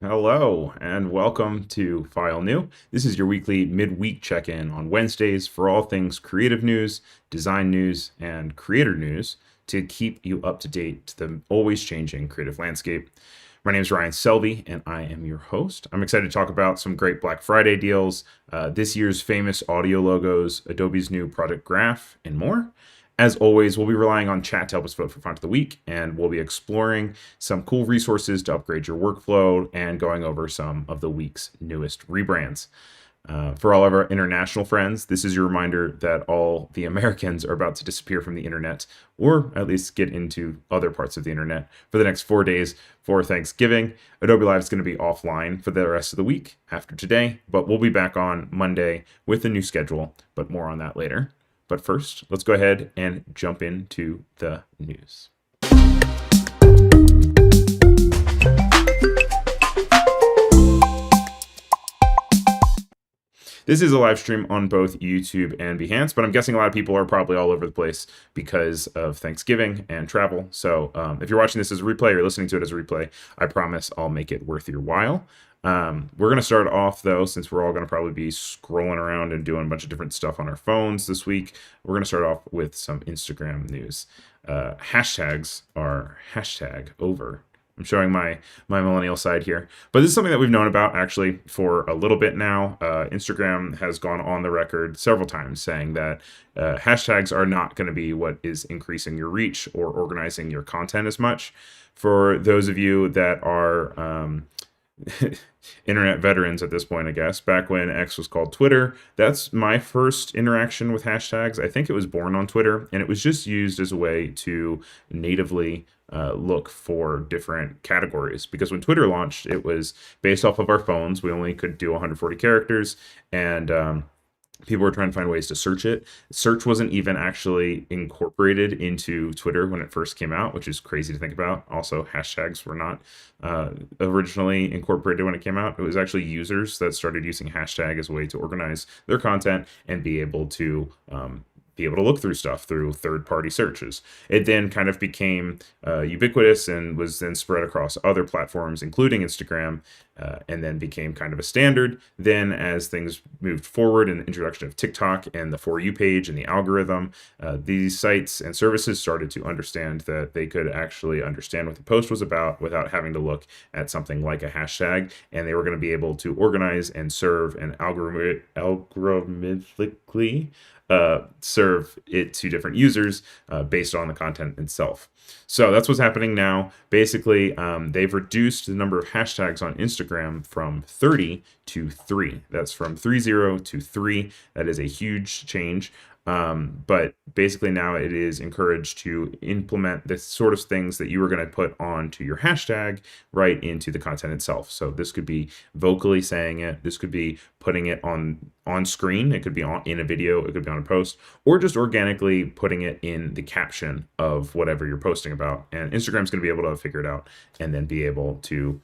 Hello and welcome to File New. This is your weekly midweek check-in on Wednesdays for all things creative news, design news, and creator news to keep you up to date to the always changing creative landscape. My name is Ryan Selvey, and I am your host. I'm excited to talk about some great Black Friday deals, this year's famous audio logos, Adobe's new Project Graph, and more. As always, we'll be relying on chat to help us vote for font of the week, and we'll be exploring some cool resources to upgrade your workflow and going over some of the week's newest rebrands. For all of our international friends, this is your reminder that all the Americans are about to disappear from the internet, or at least get into other parts of the internet for the next 4 days for Thanksgiving. Adobe Live is going to be offline for the rest of the week after today, but we'll be back on Monday with a new schedule, but more on that later. But first, let's go ahead and jump into the news. This is a live stream on both YouTube and Behance, but I'm guessing a lot of people are probably all over the place because of Thanksgiving and travel. So if you're watching this as a replay or listening to it as a replay, I promise I'll make it worth your while. We're going to start off, though, since we're all going to probably be scrolling around and doing a bunch of different stuff on our phones this week. We're going to start off with some Instagram news. Hashtags are hashtag over. I'm showing my millennial side here, but this is something that we've known about actually for a little bit now. Instagram has gone on the record several times saying that hashtags are not going to be what is increasing your reach or organizing your content as much. For those of you that are internet veterans at this point, I guess, back when X was called Twitter, that's my first interaction with hashtags. I think it was born on Twitter, and it was just used as a way to natively look for different categories. Because when Twitter launched, it was based off of our phones. We only could do 140 characters, and people were trying to find ways to search it. Search wasn't even actually incorporated into Twitter when it first came out, which is crazy to think about. Also, hashtags were not originally incorporated when it came out. It was actually users that started using hashtag as a way to organize their content and be able to look through stuff through third-party searches. It then kind of became ubiquitous and was then spread across other platforms, including Instagram, and then became kind of a standard. Then as things moved forward and the introduction of TikTok and the For You page and the algorithm, these sites and services started to understand that they could actually understand what the post was about without having to look at something like a hashtag, and they were going to be able to organize and serve and algorithmically serve it to different users based on the content itself. So that's what's happening now. Basically, they've reduced the number of hashtags on Instagram from 30 to 3. That's from 30 to 3. That is a huge change. But basically now it is encouraged to implement the sort of things that you were going to put onto your hashtag right into the content itself. So this could be vocally saying it. This could be putting it on screen. It could be in a video. It could be on a post, or just organically putting it in the caption of whatever you're posting about. And Instagram's going to be able to figure it out and then be able to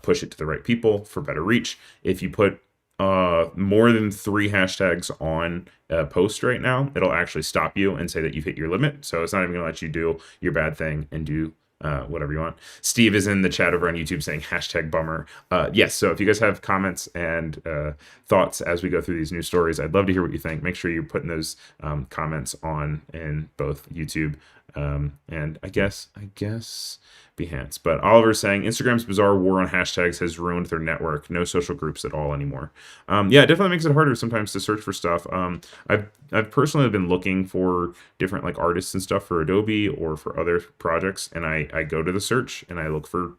push it to the right people for better reach. If you put more than 3 hashtags on a post right now, it'll actually stop you and say that you've hit your limit. So it's not even gonna let you do your bad thing and do whatever you want. Steve is in the chat over on YouTube saying hashtag bummer. Yes, so if you guys have comments and thoughts as we go through these news stories, I'd love to hear what you think. Make sure you're putting those comments on in both YouTube and I guess Behance. But Oliver's saying Instagram's bizarre war on hashtags has ruined their network. No social groups at all anymore. Yeah, it definitely makes it harder sometimes to search for stuff. I've personally been looking for different like artists and stuff for Adobe or for other projects, and I go to the search and I look for.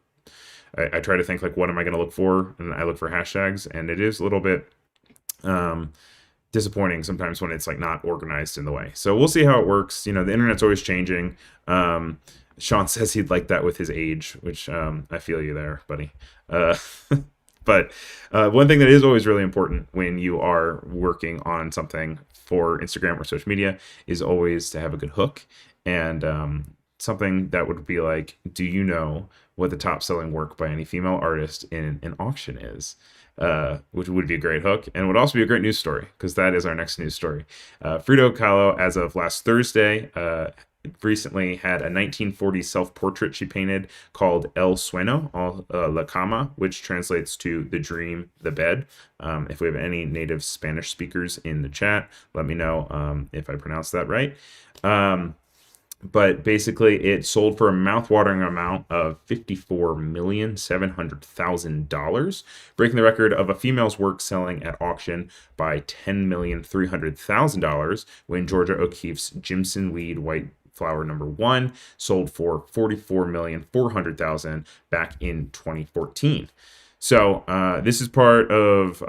I try to think like, what am I going to look for, and I look for hashtags, and it is a little bit disappointing sometimes when it's like not organized in the way. So we'll see how it works. You know, the internet's always changing. Sean says he'd like that with his age, which I feel you there, buddy. But one thing that is always really important when you are working on something for Instagram or social media is always to have a good hook. And something that would be like, do you know what the top selling work by any female artist in an auction is? Which would be a great hook and would also be a great news story, because that is our next news story. Frida Kahlo, as of last Thursday, recently had a 1940s self-portrait she painted called El Sueño, La Cama, which translates to the dream, the bed. If we have any native Spanish speakers in the chat, let me know if I pronounced that right. But basically, it sold for a mouth-watering amount of $54,700,000, breaking the record of a female's work selling at auction by $10,300,000 when Georgia O'Keeffe's Jimson Weed White Flower number 1 sold for $44,400,000 back in 2014. So this is part of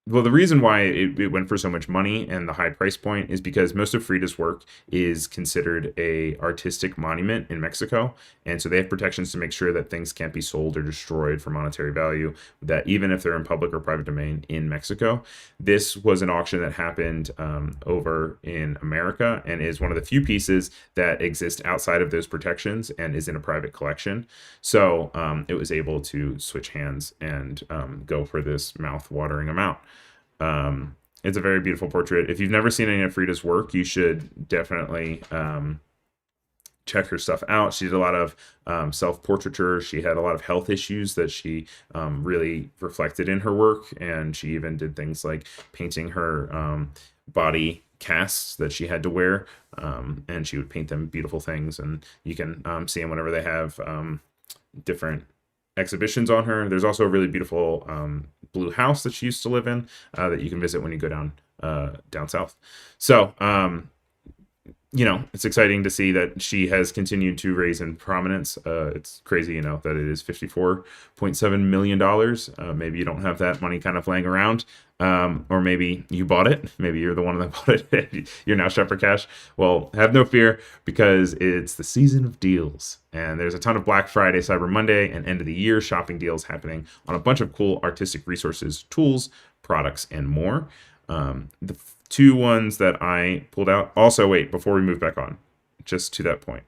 well, the reason why it went for so much money and the high price point is because most of Frida's work is considered a artistic monument in Mexico, and so they have protections to make sure that things can't be sold or destroyed for monetary value, that even if they're in public or private domain in Mexico. This was an auction that happened over in America and is one of the few pieces that exist outside of those protections and is in a private collection. So it was able to switch hands and go for this mouth-watering amount. It's a very beautiful portrait. If you've never seen any of Frida's work, you should definitely check her stuff out. She did a lot of self-portraiture. She had a lot of health issues that she really reflected in her work, and she even did things like painting her body casts that she had to wear, and she would paint them beautiful things, and you can see them whenever they have different exhibitions on her. There's also a really beautiful blue house that she used to live in that you can visit when you go down south. So it's exciting to see that she has continued to raise in prominence. It's crazy, that it is $54.7 million. Maybe you don't have that money kind of laying around, or maybe you bought it. Maybe you're the one that bought it. You're now strapped for cash. Well, have no fear, because it's the season of deals. And there's a ton of Black Friday, Cyber Monday, and end of the year shopping deals happening on a bunch of cool artistic resources, tools, products, and more. The two ones that I pulled out. Also, wait, before we move back on, just to that point,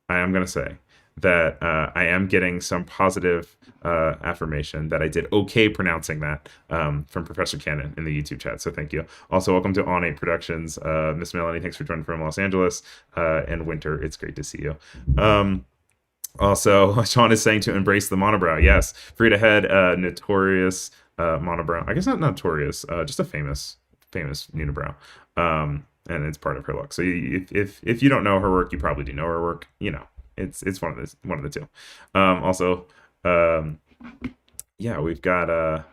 I am going to say that I am getting some positive affirmation that I did okay pronouncing that from Professor Cannon in the YouTube chat. So thank you. Also, welcome to On 8 Productions. Miss Melanie, thanks for joining from Los Angeles. And Winter, it's great to see you. Also, Sean is saying to embrace the monobrow. Yes, Frida had notorious monobrow. I guess not notorious, just a famous unibrow, and it's part of her look. So if you don't know her work, you probably do know her work. It's one of the two. Also, we've got a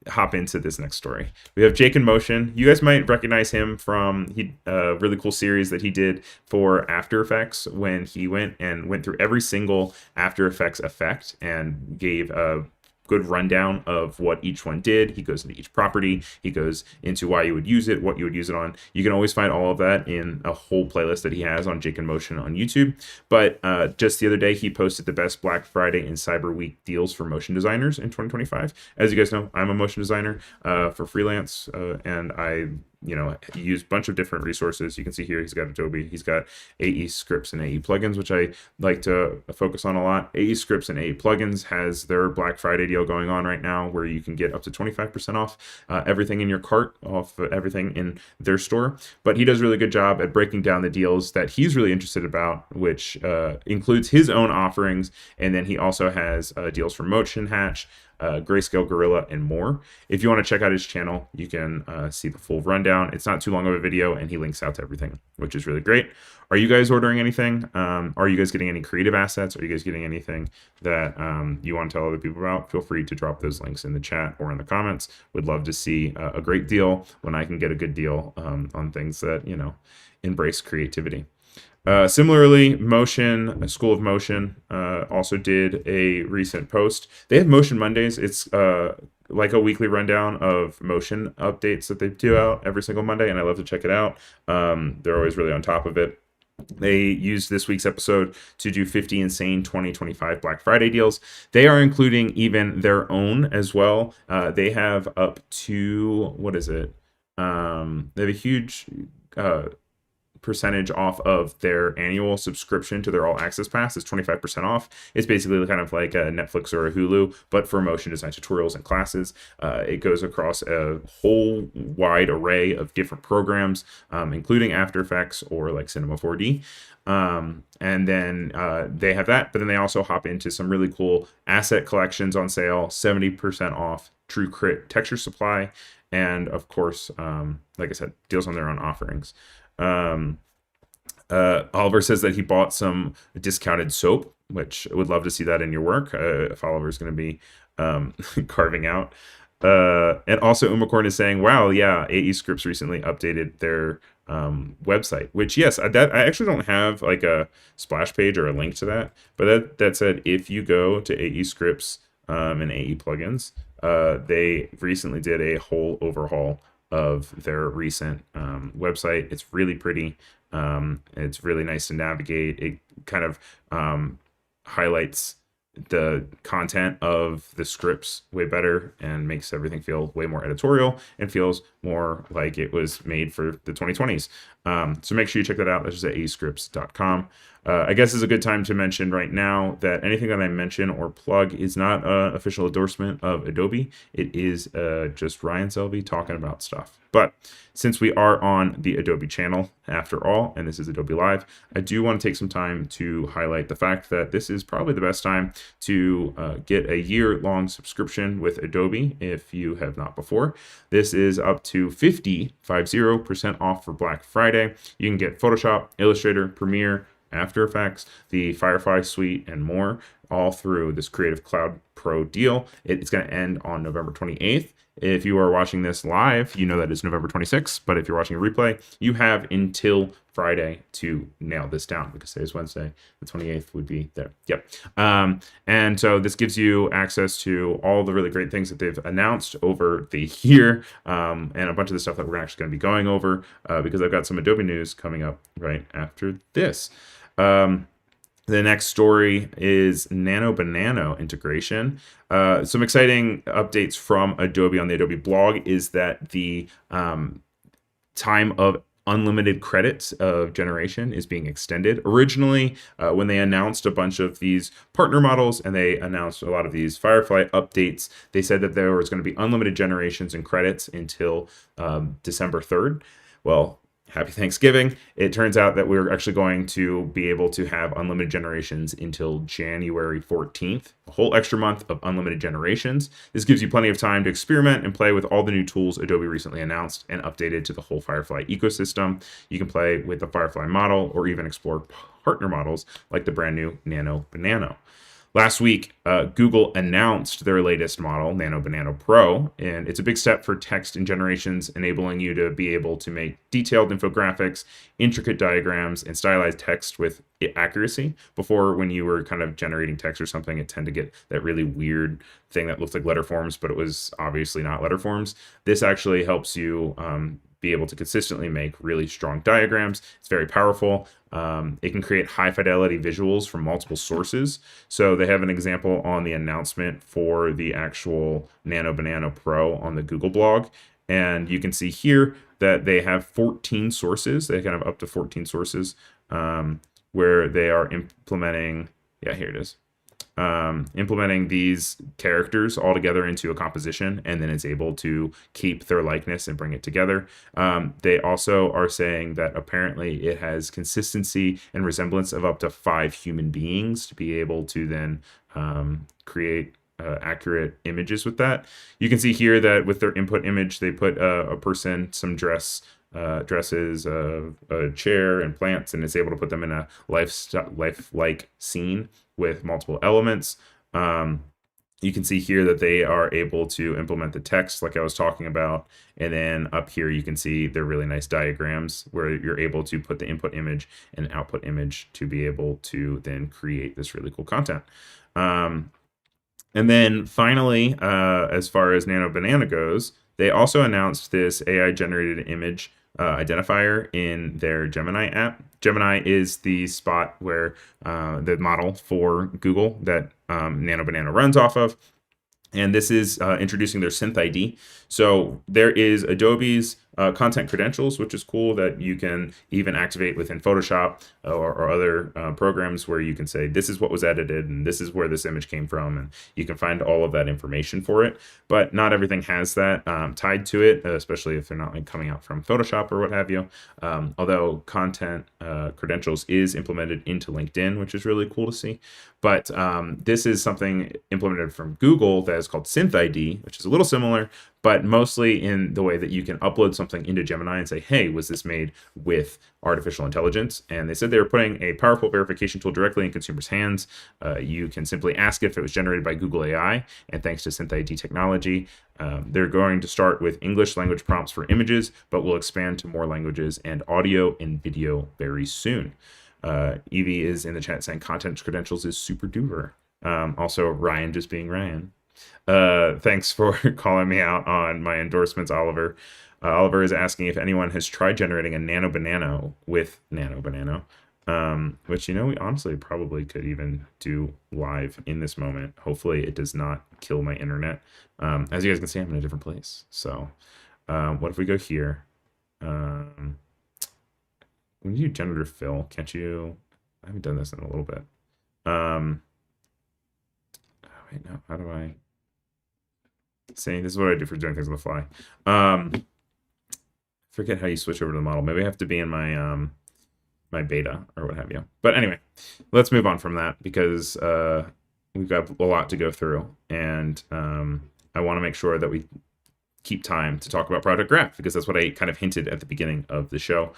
hop into this next story. We have Jake in Motion. You guys might recognize him from a really cool series that he did for After Effects, when he went through every single After Effects effect and gave a good rundown of what each one did. He goes into each property. He goes into why you would use it, what you would use it on. You can always find all of that in a whole playlist that he has on Jake in Motion on YouTube. But just the other day, he posted the best Black Friday and Cyber Week deals for motion designers in 2025. As you guys know, I'm a motion designer for freelance, and I use a bunch of different resources. You can see here he's got Adobe, he's got AE scripts and AE plugins, which I like to focus on a lot. AE scripts and AE plugins has their Black Friday deal going on right now, where you can get up to 25% off everything in your cart, off everything in their store. But he does a really good job at breaking down the deals that he's really interested about, which includes his own offerings, and then he also has deals for Motion Hatch, Grayscale Gorilla, and more. If you want to check out his channel, you can see the full rundown. It's not too long of a video, and he links out to everything, which is really great. Are you guys ordering anything? Are you guys getting any creative assets? Are you guys getting anything that you want to tell other people about? Feel free to drop those links in the chat or in the comments. Would love to see a great deal when I can get a good deal on things that embrace creativity. Similarly, School of Motion also did a recent post. They have Motion Mondays. It's like a weekly rundown of motion updates that they do out every single Monday, and I love to check it out. They're always really on top of it. They used this week's episode to do 50 insane 2025 Black Friday deals. They are including even their own as well. They have up to, what is it? They have a huge percentage off of their annual subscription to their all access pass. Is 25% off. It's basically kind of like a Netflix or a Hulu, but for motion design tutorials and classes. It goes across a whole wide array of different programs, including After Effects or like Cinema 4D. And then they have that, but then they also hop into some really cool asset collections on sale, 70% off, True Crit texture supply, and of course, like I said, deals on their own offerings. Oliver says that he bought some discounted soap, which I would love to see that in your work if Oliver's going to be carving out. And also Umacorn is saying, wow, yeah, AE Scripts recently updated their website, which yes, I actually don't have like a splash page or a link to that, but that said, if you go to AE Scripts and AE plugins, they recently did a whole overhaul of their recent website. It's really pretty. It's really nice to navigate. It kind of highlights the content of the scripts way better and makes everything feel way more editorial and feels more like it was made for the 2020s. So make sure you check that out. That's just at ascripts.com. I guess is a good time to mention right now that anything that I mention or plug is not an official endorsement of Adobe. It is just Ryan Selvey talking about stuff. But since we are on the Adobe channel after all, and this is Adobe Live, I do want to take some time to highlight the fact that this is probably the best time to get a year-long subscription with Adobe if you have not before. This is up to 50% off for Black Friday. You can get Photoshop, Illustrator, Premiere, After Effects, the Firefly suite, and more, all through this Creative Cloud Pro deal. It's going to end on November 28th. If you are watching this live, you know that it's November 26th, but if you're watching a replay, you have until Friday to nail this down, because today's Wednesday, the 28th would be there. Yep. And so this gives you access to all the really great things that they've announced over the year, and a bunch of the stuff that we're actually going to be going over, because I've got some Adobe news coming up right after this. The next story is Nano Banano integration. Some exciting updates from Adobe on the Adobe blog is that the time of unlimited credits of generation is being extended. Originally, when they announced a bunch of these partner models and they announced a lot of these Firefly updates, they said that there was going to be unlimited generations and credits until December 3rd. Well, happy Thanksgiving. It turns out that we're actually going to be able to have unlimited generations until January 14th, a whole extra month of unlimited generations. This gives you plenty of time to experiment and play with all the new tools Adobe recently announced and updated to the whole Firefly ecosystem. You can play with the Firefly model or even explore partner models like the brand new Nano Banano. Last week, Google announced their latest model, Nano Banano Pro, and it's a big step for text and generations, enabling you to be able to make detailed infographics, intricate diagrams, and stylized text with accuracy. Before, when you were kind of generating text or something, it tended to get that really weird thing that looks like letter forms, but it was obviously not letter forms. This actually helps you be able to consistently make really strong diagrams. It's very powerful. It can create high fidelity visuals from multiple sources. So they have an example on the announcement for the actual Nano Banano Pro on the Google blog. And you can see here that they have 14 sources. They kind of up to 14 sources where they are implementing, yeah, here it is. Implementing these characters all together into a composition, and then it's able to keep their likeness and bring it together. They also are saying that apparently it has consistency and resemblance of up to 5 human beings to be able to then create accurate images with that. You can see here that with their input image, they put a person, some dresses, a chair, and plants, and it's able to put them in a lifelike scene with multiple elements. You can see here that they are able to implement the text like I was talking about. And then up here, you can see they're really nice diagrams where you're able to put the input image and output image to be able to then create this really cool content. And then finally, as far as Nano Banana goes, they also announced this AI generated image identifier in their Gemini app. Gemini is the spot where the model for Google that Nano Banana runs off of. And this is introducing their Synth ID. So there is Adobe's content credentials, which is cool that you can even activate within Photoshop or other programs where you can say, this is what was edited and this is where this image came from. And you can find all of that information for it. But not everything has that tied to it, especially if they're not like coming out from Photoshop or what have you. Although content credentials is implemented into LinkedIn, which is really cool to see. But this is something implemented from Google that is called SynthID, which is a little similar, but mostly in the way that you can upload something into Gemini and say, hey, was this made with artificial intelligence? And they said they were putting a powerful verification tool directly in consumers' hands. You can simply ask if it was generated by Google AI, and thanks to SynthID technology, they're going to start with English language prompts for images, but will expand to more languages and audio and video very soon. Evie is in the chat saying content credentials is super duper. Also, Ryan just being Ryan. Thanks for calling me out on my endorsements, Oliver. Oliver is asking if anyone has tried generating a nano banana with nano banana, which, you know, we honestly probably could even do live in this moment. Hopefully it does not kill my internet. As you guys can see, I'm in a different place. So what if we go here? When you do generative fill, can't you? I haven't done this in a little bit. Wait, no, how do I? See, this is what I do for doing things on the fly. Forget how you switch over to the model. Maybe I have to be in my my beta or what have you. But anyway, let's move on from that because we've got a lot to go through, and I want to make sure that we keep time to talk about Project Graph because that's what I kind of hinted at the beginning of the show.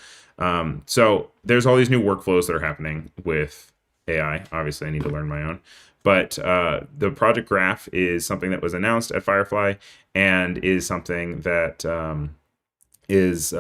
So there's all these new workflows that are happening with AI. Obviously, I need to learn my own. But the Project Graph is something that was announced at Firefly and is something that is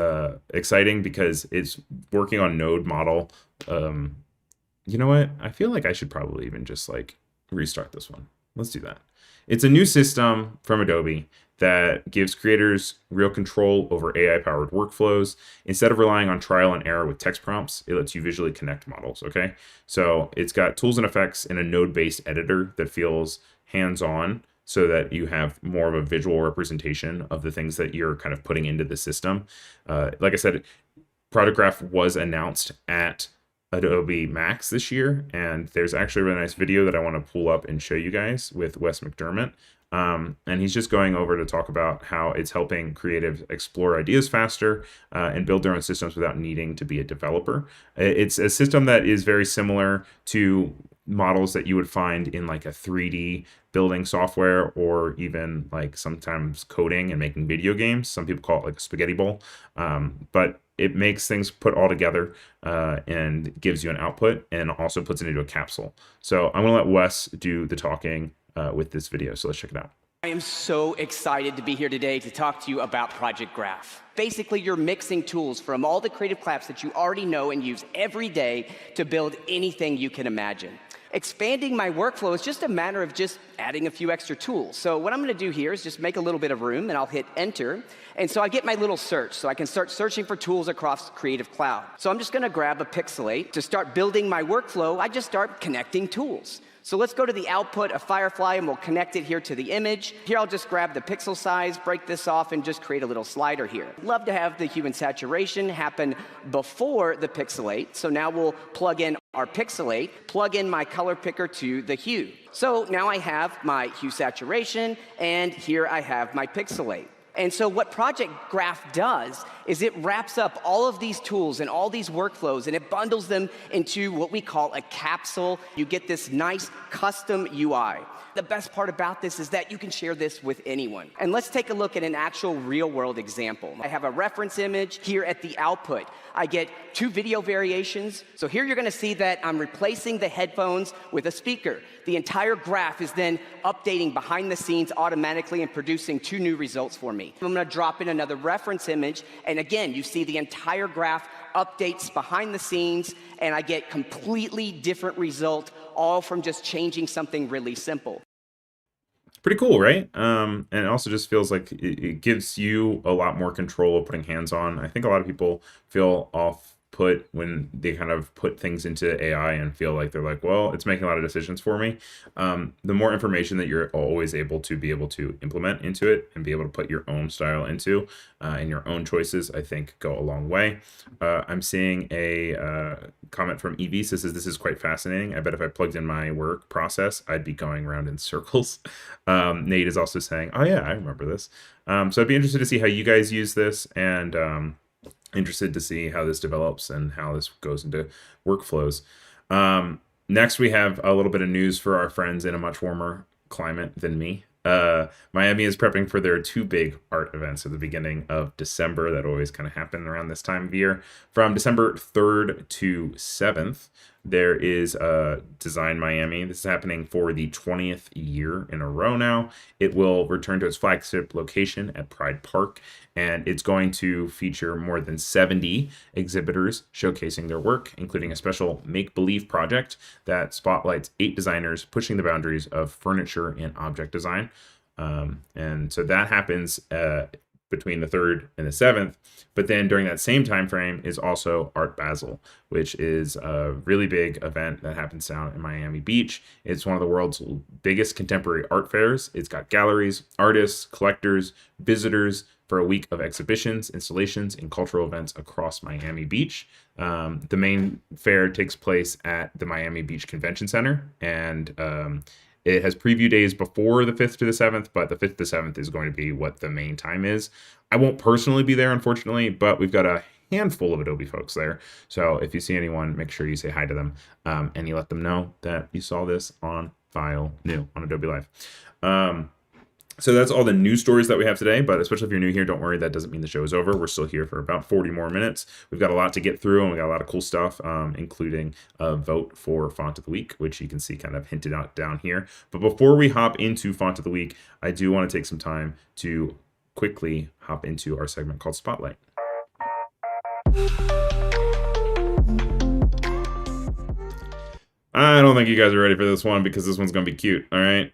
exciting because it's working on node model. You know what? I feel like I should probably even just like restart this one. Let's do that. It's a new system from Adobe that gives creators real control over AI-powered workflows. Instead of relying on trial and error with text prompts, it lets you visually connect models, okay? So it's got tools and effects in a node-based editor that feels hands-on so that you have more of a visual representation of the things that you're kind of putting into the system. Like I said, Project Graph was announced at Adobe Max this year, and there's actually a really nice video that I want to pull up and show you guys with Wes McDermott. And he's just going over to talk about how it's helping creatives explore ideas faster and build their own systems without needing to be a developer. It's a system that is very similar to models that you would find in like a 3D building software or even like sometimes coding and making video games. Some people call it like a spaghetti bowl. But it makes things put all together and gives you an output and also puts it into a capsule. So I'm going to let Wes do the talking with this video. So let's check it out. I am so excited to be here today to talk to you about Project Graph. Basically, you're mixing tools from all the creative classes that you already know and use every day to build anything you can imagine. Expanding my workflow is just a matter of just adding a few extra tools. So what I'm going to do here is just make a little bit of room, and I'll hit enter. And so I get my little search, so I can start searching for tools across Creative Cloud. So I'm just going to grab a pixelate. To start building my workflow, I just start connecting tools. So let's go to the output of Firefly, and we'll connect it here to the image. Here I'll just grab the pixel size, break this off, and just create a little slider here. Love to have the hue and saturation happen before the pixelate. So now we'll plug in our pixelate, plug in my color picker to the hue. So now I have my hue saturation, and here I have my pixelate. And so what Project Graph does is it wraps up all of these tools and all these workflows, and it bundles them into what we call a capsule. You get this nice custom UI. The best part about this is that you can share this with anyone. And let's take a look at an actual real-world example. I have a reference image here at the output. I get 2 video variations. So here you're going to see that I'm replacing the headphones with a speaker. The entire graph is then updating behind the scenes automatically and producing 2 new results for me. I'm going to drop in another reference image, and again, you see the entire graph updates behind the scenes, and I get completely different result, all from just changing something really simple. Pretty cool, right? And it also just feels like it gives you a lot more control of putting hands on. I think a lot of people feel off when they kind of put things into AI and feel like they're like, well, it's making a lot of decisions for me. The more information that you're always able to implement into it and be able to put your own style into and your own choices, I think go a long way. I'm seeing a comment from Evie says, this is quite fascinating. I bet if I plugged in my work process, I'd be going around in circles. Nate is also saying, oh yeah, I remember this. So I'd be interested to see how you guys use this, and interested to see how this develops and how this goes into workflows. Next, we have a little bit of news for our friends in a much warmer climate than me. Miami is prepping for their two big art events at the beginning of December that always kind of happen around this time of year. From December 3rd to 7th, there is Design Miami. This is happening for the 20th year in a row now. It will return to its flagship location at Pride Park, and it's going to feature more than 70 exhibitors showcasing their work, including a special make-believe project that spotlights 8 designers pushing the boundaries of furniture and object design. And so that happens between the 3rd and the 7th. But then during that same time frame is also Art Basel, which is a really big event that happens down in Miami Beach. It's one of the world's biggest contemporary art fairs. It's got galleries, artists, collectors, visitors for a week of exhibitions, installations, and cultural events across Miami Beach. The main fair takes place at the Miami Beach Convention Center, and it has preview days before the 5th to the 7th, but the 5th to the 7th is going to be what the main time is. I won't personally be there, unfortunately, but we've got a handful of Adobe folks there. So if you see anyone, make sure you say hi to them, and you let them know that you saw this on File New on Adobe Live. So that's all the news stories that we have today, but especially if you're new here, don't worry, that doesn't mean the show is over. We're still here for about 40 more minutes. We've got a lot to get through, and we got a lot of cool stuff, including a vote for Font of the Week, which you can see kind of hinted out down here. But before we hop into Font of the Week, I do want to take some time to quickly hop into our segment called Spotlight. I don't think you guys are ready for this one because this one's going to be cute. All right.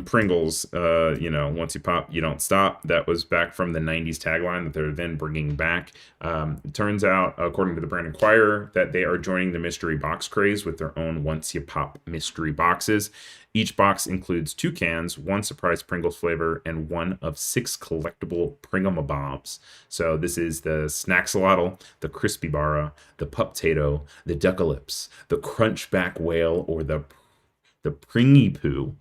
Pringles, once you pop, you don't stop. That was back from the 90s tagline that they're then bringing back. It turns out, according to the Brand Inquirer, that they are joining the mystery box craze with their own Once You Pop mystery boxes. Each box includes 2 cans, 1 surprise Pringles flavor, and 1 of 6 collectible Pringamabobs. So this is the Snaxolotl, the Crispy Barra, the Pup-tato, the Duckalips, the Crunchback Whale, or the Pringy Poo.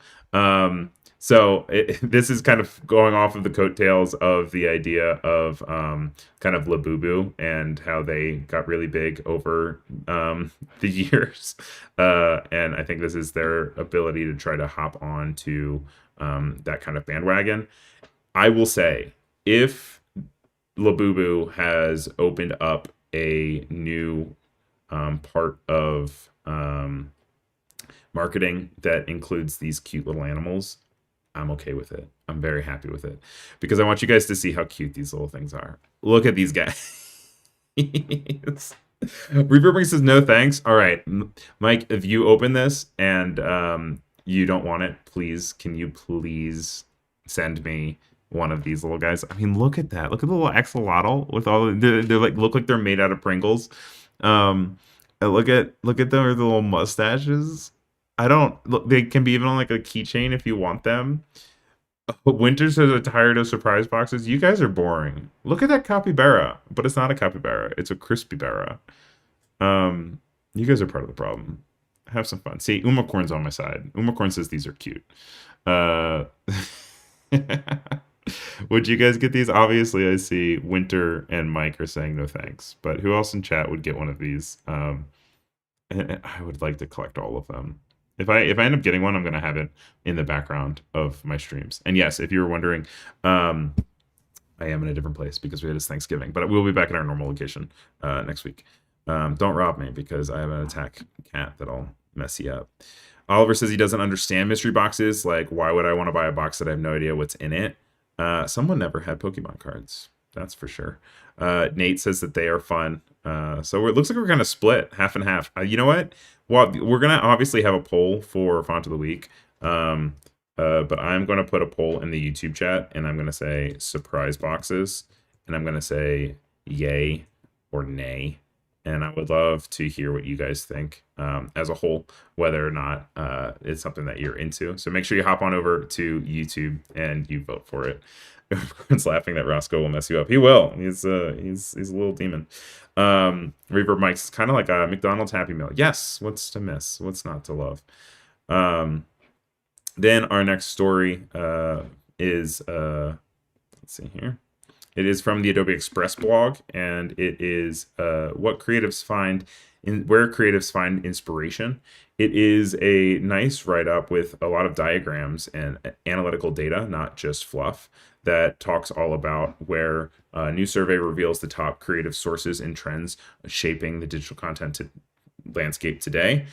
This is kind of going off of the coattails of the idea of kind of Labubu and how they got really big over the years. And I think this is their ability to try to hop on to that kind of bandwagon. I will say, if Labubu has opened up a new part of marketing that includes these cute little animals, I'm okay with it. I'm very happy with it because I want you guys to see how cute these little things are. Look at these guys. Rebranding says no thanks. All right, Mike, if you open this and you don't want it, can you please send me one of these little guys? I mean, look at that. Look at the little axolotl with all they're like, look like they're made out of Pringles. Look at their little mustaches. They can be even on like a keychain if you want them. Winter says I'm tired of surprise boxes. You guys are boring. Look at that capybara, but it's not a capybara. It's a crispy bara. You guys are part of the problem. Have some fun. See, Umacorn's on my side. Umacorn says these are cute. Would you guys get these? Obviously, I see Winter and Mike are saying no thanks. But who else in chat would get one of these? I would like to collect all of them. If I end up getting one, I'm going to have it in the background of my streams. And yes, if you were wondering, I am in a different place because it is Thanksgiving. But we'll be back at our normal location next week. Don't rob me because I have an attack cat that'll mess you up. Oliver says he doesn't understand mystery boxes. Like, why would I want to buy a box that I have no idea what's in it? Someone never had Pokemon cards. That's for sure. Nate says that they are fun. So it looks like we're kind of split half and half. You know what? Well, we're going to obviously have a poll for Font of the Week. But I'm going to put a poll in the YouTube chat, and I'm going to say surprise boxes, and I'm going to say yay or nay. and I would love to hear what you guys think as a whole, whether or not it's something that you're into. So make sure you hop on over to YouTube and you vote for it. Everyone's laughing that Roscoe will mess you up. He will. He's a little demon. Reverb Mike's kind of like a McDonald's Happy Meal. Yes. What's to miss? What's not to love? Then our next story is let's see here. It is from the Adobe Express blog, and it is where creatives find inspiration. It is a nice write-up with a lot of diagrams and analytical data, not just fluff, that talks all about where a new survey reveals the top creative sources and trends shaping the digital content landscape today.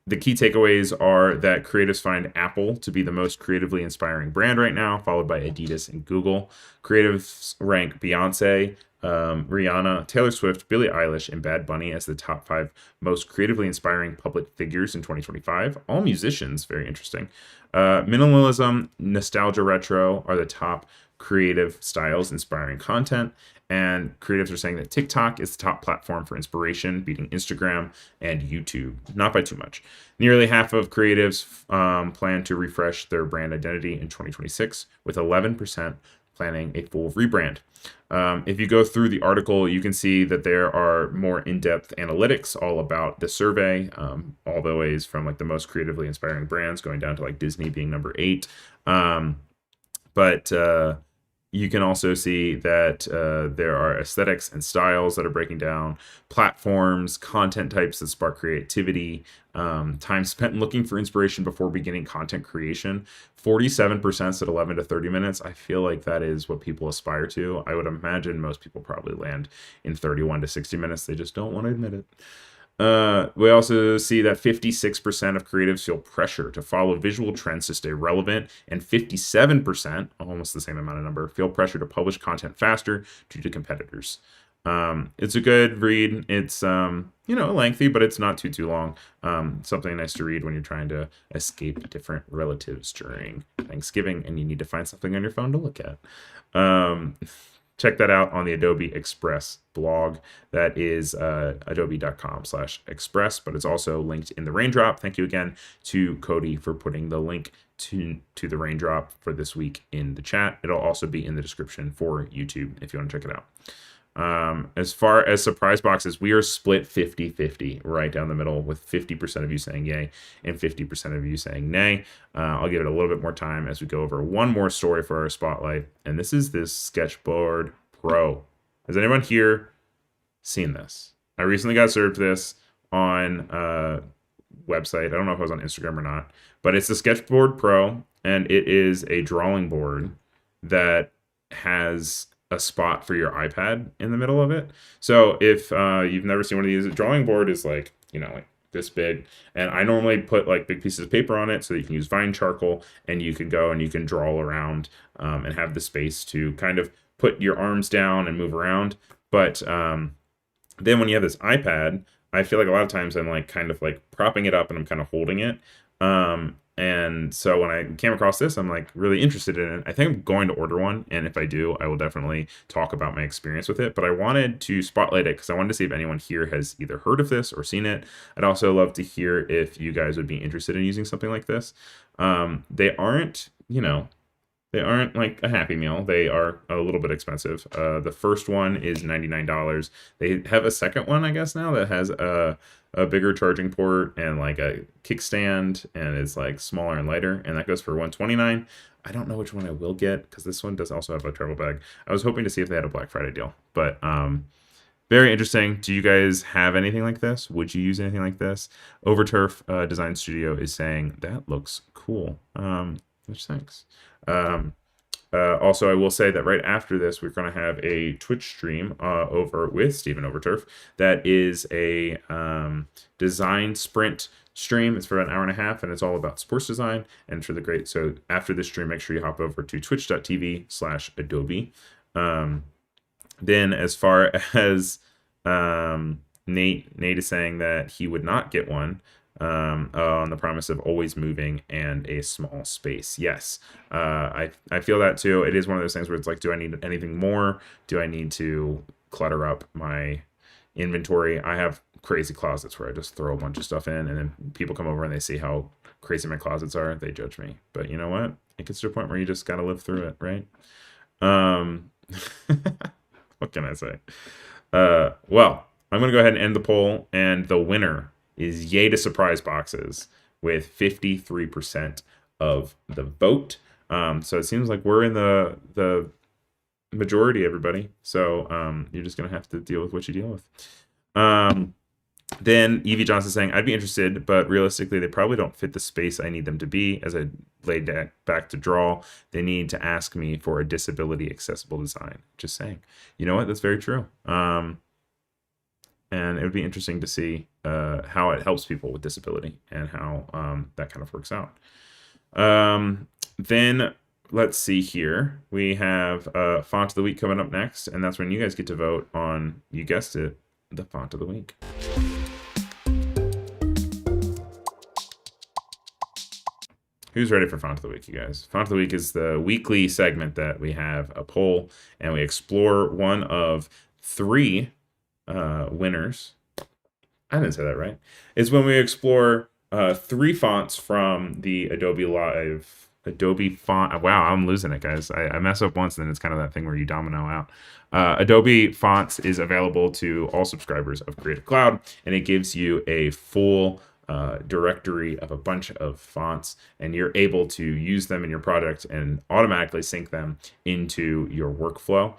The key takeaways are that creatives find Apple to be the most creatively inspiring brand right now, followed by Adidas and Google. Creatives rank Beyonce, Rihanna, Taylor Swift, Billie Eilish, and Bad Bunny as the top 5 most creatively inspiring public figures in 2025. All musicians, very interesting. Minimalism, nostalgia, retro are the top creative styles inspiring content. And creatives are saying that TikTok is the top platform for inspiration, beating Instagram and YouTube, not by too much. Nearly half of creatives plan to refresh their brand identity in 2026, with 11% planning a full rebrand. If you go through the article, you can see that there are more in-depth analytics all about the survey, all the ways from like the most creatively inspiring brands going down to like Disney being number 8. But you can also see that there are aesthetics and styles that are breaking down, platforms, content types that spark creativity, time spent looking for inspiration before beginning content creation. 47% said 11 to 30 minutes. I feel like that is what people aspire to. I would imagine most people probably land in 31 to 60 minutes. They just don't want to admit it. We also see that 56% of creatives feel pressure to follow visual trends to stay relevant, and 57%, almost the same amount of number, feel pressure to publish content faster due to competitors. It's a good read. It's lengthy, but it's not too long. Something nice to read when you're trying to escape different relatives during Thanksgiving and you need to find something on your phone to look at. Check that out on the Adobe Express blog. That is adobe.com/express, but it's also linked in the raindrop. Thank you again to Cody for putting the link to the raindrop for this week in the chat. It'll also be in the description for YouTube if you want to check it out. As far as surprise boxes, we are split 50-50 right down the middle, with 50% of you saying yay and 50% of you saying nay. I'll give it a little bit more time as we go over one more story for our spotlight, and this is this Sketchboard Pro. Has anyone here seen this? I recently got served this on a website. I don't know if I was on Instagram or not, but it's the Sketchboard Pro, and it is a drawing board that has a spot for your iPad in the middle of it. So if you've never seen one of these, a drawing board is like this big, and I normally put like big pieces of paper on it so that you can use Vine charcoal, and you can go and you can draw around and have the space to kind of put your arms down and move around. But then when you have this iPad, I feel like a lot of times I'm like kind of like propping it up and I'm kind of holding it. And so when I came across this, I'm like really interested in it. I think I'm going to order one, and if I do, I will definitely talk about my experience with it. But I wanted to spotlight it because I wanted to see if anyone here has either heard of this or seen it. I'd also love to hear if you guys would be interested in using something like this. They aren't like a Happy Meal. They are a little bit expensive. The first one is $99. They have a second one, I guess, now that has a bigger charging port and like a kickstand, and is like smaller and lighter, and that goes for $129. I don't know which one I will get because this one does also have a travel bag. I was hoping to see if they had a Black Friday deal, but very interesting. Do you guys have anything like this? Would you use anything like this? Overturf Design Studio is saying that looks cool, which thanks. Also, I will say that right after this, we're going to have a Twitch stream over with Stephen Overturf. That is a design sprint stream. It's for an hour and a half, and it's all about sports design and for the great. So after this stream, make sure you hop over to twitch.tv/Adobe. Then as far as Nate is saying that he would not get one. On the promise of always moving and a small space. Yes, I feel that too. It is one of those things where it's like, do I need anything more? Do I need to clutter up my inventory. I have crazy closets where I just throw a bunch of stuff in, and then people come over and they see how crazy my closets are. They judge me. But you know what? It gets to a point where you just got to live through it, right? Um, what can I say? Well, I'm going to go ahead and end the poll, and the winner is Yay to Surprise Boxes with 53% of the vote. So it seems like we're in the majority, everybody. So you're just going to have to deal with what you deal with. Then Evie Johnson saying, I'd be interested, but realistically, they probably don't fit the space I need them to be. As I laid back to draw, they need to ask me for a disability accessible design. Just saying. You know what? That's very true. And it would be interesting to see how it helps people with disability and how that kind of works out. Then let's see here. We have Font of the Week coming up next, and that's when you guys get to vote on, you guessed it, the Font of the Week. Who's ready for Font of the Week, you guys? Font of the Week is the weekly segment that we have a poll, and we explore one of 3 winners. I didn't say that right. It's when we explore 3 fonts from the Adobe font. Wow, I'm losing it, guys. I mess up once, and then it's kind of that thing where you domino out. Adobe Fonts is available to all subscribers of Creative Cloud, and it gives you a full directory of a bunch of fonts, and you're able to use them in your product and automatically sync them into your workflow.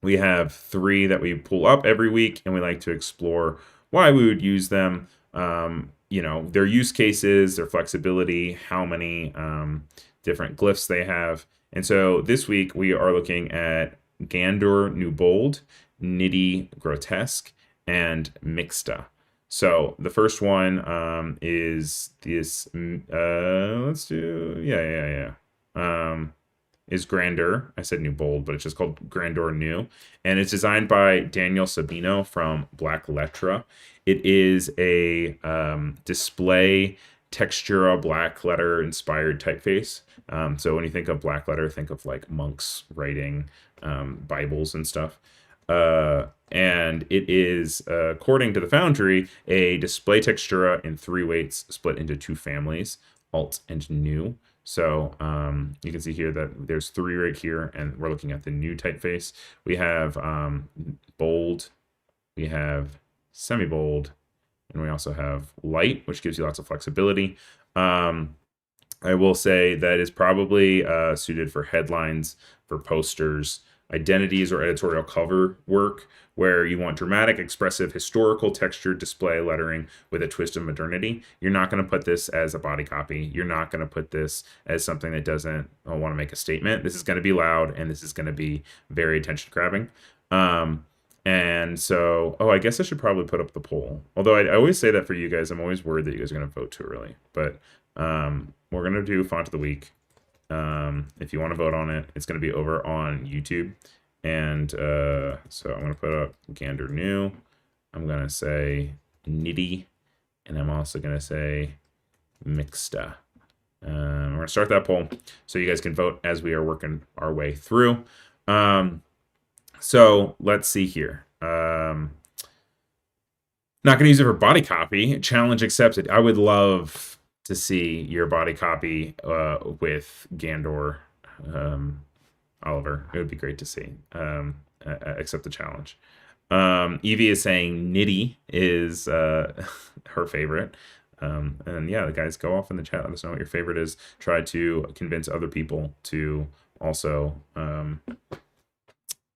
We have 3 that we pull up every week, and we like to explore why we would use them, their use cases, their flexibility, how many different glyphs they have. And so this week we are looking at Gandor New Bold, Nitty Grotesque, and Mixta. So the first one is this, let's do, is Grandeur. I said New Bold, but it's just called Grandeur New. And it's designed by Daniel Sabino from Black Letra. It is a display textura black letter inspired typeface. So when you think of black letter, think of like monks writing Bibles and stuff. And it is, according to the Foundry, a display textura in 3 weights split into 2 families, alt and new. So you can see here that there's 3 right here, and we're looking at the new typeface. We have bold, we have semi-bold, and we also have light, which gives you lots of flexibility. I will say that is probably suited for headlines, for posters, identities, or editorial cover work, where you want dramatic, expressive, historical textured display lettering with a twist of modernity. You're not going to put this as a body copy. You're not going to put this as something that doesn't want to make a statement. This is going to be loud, and this is going to be very attention grabbing. And so, I guess I should probably put up the poll. Although I always say that for you guys, I'm always worried that you guys are going to vote too early. But we're going to do Font of the Week. If you want to vote on it, it's going to be over on YouTube. And so I'm going to put up Gander New. I'm going to say Nitty. And I'm also going to say Mixta. We're going to start that poll so you guys can vote as we are working our way through. So let's see here. Not going to use it for body copy. Challenge accepted. I would love to see your body copy with Gandor Oliver. It would be great to see. Accept the challenge. Evie is saying Nitty is her favorite. And yeah, the guys, go off in the chat. Let us know what your favorite is. Try to convince other people to also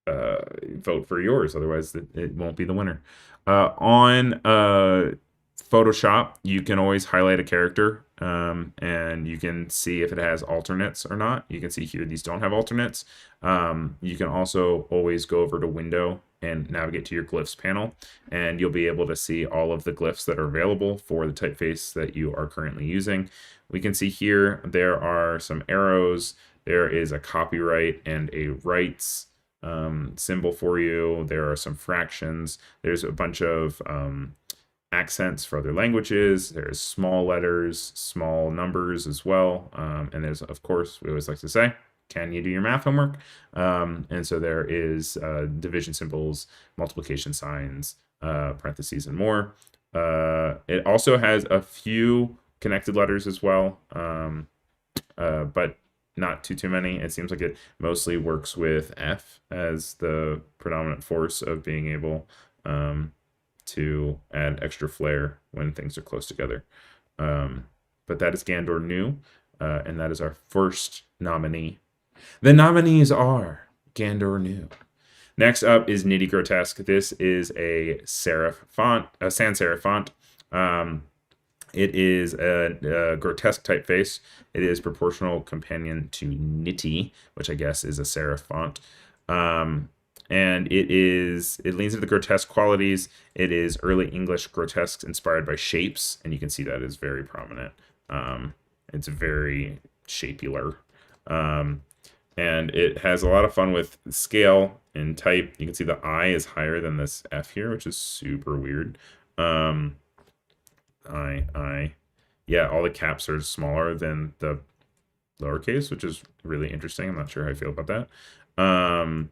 vote for yours. Otherwise, it won't be the winner. On Photoshop, you can always highlight a character and you can see if it has alternates or not. You can see here these don't have alternates. You can also always go over to Window and navigate to your glyphs panel, and you'll be able to see all of the glyphs that are available for the typeface that you are currently using. We can see here there are some arrows. There is a copyright and a rights symbol for you. There are some fractions. There's a bunch of accents for other languages. There's small letters, small numbers as well. And there's, of course, we always like to say, can you do your math homework? And so there is division symbols, multiplication signs, parentheses, and more. It also has a few connected letters as well, but not too many. It seems like it mostly works with F as the predominant force of being able to add extra flair when things are close together. But that is Gandor New, and that is our first nominee. The nominees are Gandor New. Next up is Nitty Grotesque. This is a serif font, a sans serif font. It is a grotesque typeface. It is proportional companion to Nitty, which I guess is a serif font. And it leans into the grotesque qualities. It is early English grotesques inspired by shapes, and you can see that is very prominent. It's very shapular. And it has a lot of fun with scale and type. You can see the I is higher than this F here, which is super weird. Yeah, all the caps are smaller than the lowercase, which is really interesting. I'm not sure how I feel about that. I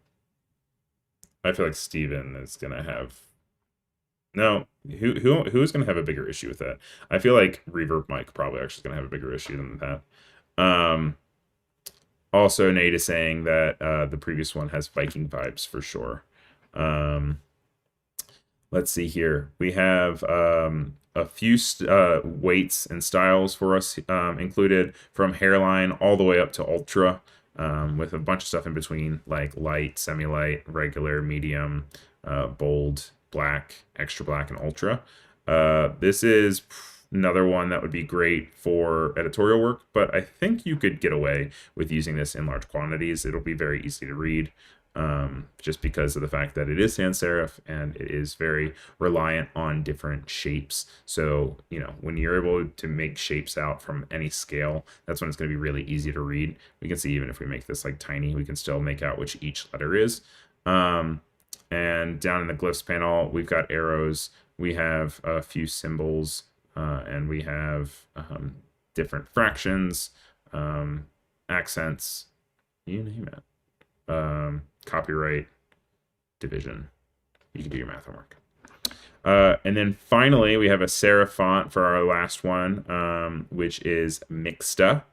feel like Steven is gonna have no. Who's gonna have a bigger issue with that? I feel like Reverb Mike probably actually is gonna have a bigger issue than that. Also, Nate is saying that the previous one has Viking vibes for sure. Let's see here. We have a few weights and styles for us included, from hairline all the way up to ultra, with a bunch of stuff in between, like light, semi-light, regular, medium, bold, black, extra black, and ultra. This is another one that would be great for editorial work, but I think you could get away with using this in large quantities. It'll be very easy to read, just because of the fact that it is sans serif and it is very reliant on different shapes. So, you know, when you're able to make shapes out from any scale, that's when it's going to be really easy to read. We can see even if we make this like tiny, we can still make out which each letter is. And down in the glyphs panel, we've got arrows. We have a few symbols, and we have different fractions, accents, you name it. Copyright, division. You can do your math homework. And then finally, we have a serif font for our last one, which is Mixta,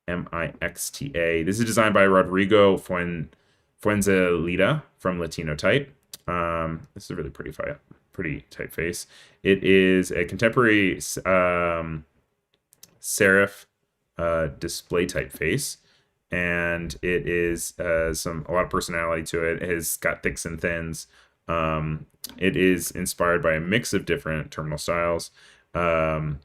Mixta. This is designed by Rodrigo Fuenzalida from Latino Type. This is a really pretty typeface. It is a contemporary serif display typeface, and it is a lot of personality to it. It has got thicks and thins. It is inspired by a mix of different terminal styles, and